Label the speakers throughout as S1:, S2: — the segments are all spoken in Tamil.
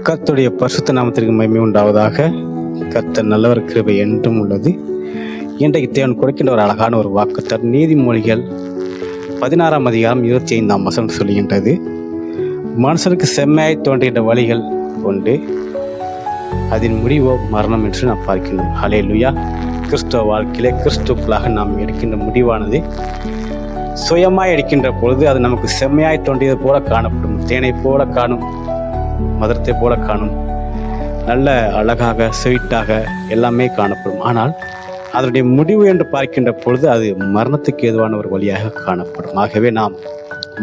S1: கர்த்தருடைய பரிசுத்த நாமத்திற்கு மகிமை உண்டாவதாக. கர்த்தர் நல்லவர், கிருபை என்றும் உள்ளது. இன்றைக்கு தேவன் கொடுக்கின்ற ஒரு அழகான ஒரு வாக்குத்தர் நீதிமொழிகள் 16ஆம் அதிகாரம் 25ஆம் வசனம் சொல்லுகின்றது. மனுஷனுக்கு செம்மையாய் தோன்றுகின்ற வழிகள் உண்டு, அதன் முடிவோ மரணம் என்று நாம் பார்க்கின்றோம். ஹல்லேலூயா. கிறிஸ்துவ வாழ்க்கையிலே கிறிஸ்துக்குள்ளாக நாம் எடுக்கின்ற முடிவானது சுயமாய் எடுக்கின்ற பொழுது அது நமக்கு செம்மையாய் தோன்றியது போல காணப்படும். தேனை போல காணும், மதத்தை போல காணும், நல்ல அழகாக ஸ்வீட்டாக எல்லாமே காணப்படும். ஆனால் அதனுடைய முடிவு என்று பார்க்கின்ற பொழுது அது மரணத்துக்கு ஏதுவான ஒரு வழியாக காணப்படும். ஆகவே நாம்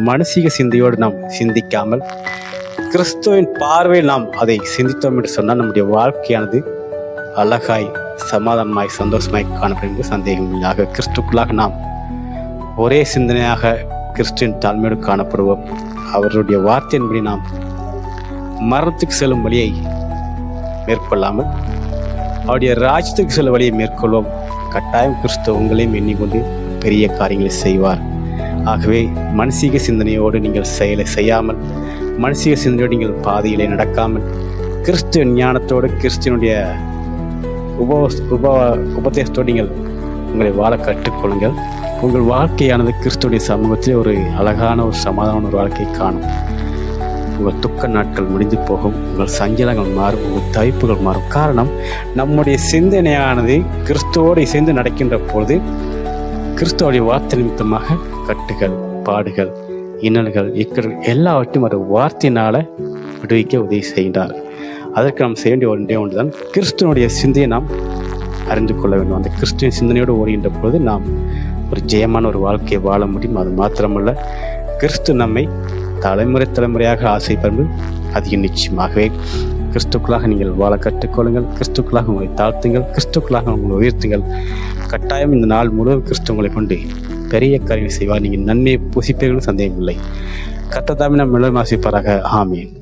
S1: மனசீக சிந்தையோடு நாம் சிந்திக்காமல் கிறிஸ்துவின் பார்வையில் நாம் அதை சிந்தித்தோம் என்று சொன்னால் நம்முடைய வாழ்க்கையானது அழகாய், சமாதானமாய், சந்தோஷமாய் காணப்படும் என்று சந்தேகம் இல்லை. ஆக கிறிஸ்துக்குள்ளாக நாம் ஒரே சிந்தனையாக கிறிஸ்துவின் தாழ்மையோடு காணப்படுவோம். அவருடைய வார்த்தையின்படி நாம் மரணத்துக்கு செல்லும் வழியை மேற்கொள்ளாமல் அவருடைய ராஜ்யத்துக்கு செல்லும் வழியை மேற்கொள்வோம். கட்டாயம் கிறிஸ்து உங்களையும் எண்ணிக்கொண்டு பெரிய காரியங்களை செய்வார். ஆகவே மனசீக சிந்தனையோடு நீங்கள் செயலை செய்யாமல், மனசீக சிந்தனையோடு நீங்கள் பாதையிலே நடக்காமல், கிறிஸ்துவின் ஞானத்தோடு கிறிஸ்துவனுடைய உபதேசத்தோடு நீங்கள் உங்களை வாழ கற்றுக்கொள்ளுங்கள். உங்கள் வாழ்க்கையானது கிறிஸ்துடைய சமூகத்திலே ஒரு அழகான ஒரு சமாதான ஒரு வாழ்க்கையை காணும். உங்கள் துக்க நாட்கள் முடிந்து போகும், உங்கள் சஞ்சலங்கள் மாறும், உங்கள் தவிப்புகள் மாறும். காரணம், நம்முடைய சிந்தனையானது கிறிஸ்துவோடு இசைந்து நடக்கின்ற பொழுது கிறிஸ்துவோடைய வார்த்தை நிமித்தமாக கட்டுகள், பாடுகள், இன்னல்கள், இக்கடுகள் எல்லாவற்றையும் ஒரு வார்த்தையினால விடுவிக்க உதவி செய்கின்றார். அதற்கு நாம் செய்ய வேண்டிய ஒன்றே ஒன்றுதான், கிறிஸ்துவனுடைய சிந்தையை நாம் அறிந்து கொள்ள வேண்டும். அந்த கிறிஸ்துவின் சிந்தனையோடு ஓடுகின்ற பொழுது நாம் ஒரு ஜெயமான ஒரு வாழ்க்கையை வாழ முடியும். அது மாத்திரமல்ல, கிறிஸ்து நம்மை தலைமுறையாக ஆசைப்படுவது அதிக நிச்சயமாகவே. கிறிஸ்துக்குள்ளாக நீங்கள் வாழ கற்றுக்கொள்ளுங்கள், கிறிஸ்துக்குள்ளாக உங்களை தாழ்த்துங்கள், கிறிஸ்துக்குள்ளாக உங்களை உயர்த்துங்கள். கட்டாயம் இந்த நாள் முழுவதும் கிறிஸ்து உங்களை கொண்டு பெரிய காரியங்கள் செய்வார். நீங்கள் நன்மையை புசிப்பீர்கள், சந்தேகம் இல்லை. கர்த்தர் தாமே நம்மை ஆசீர்வதிப்பாராக. ஆமென்.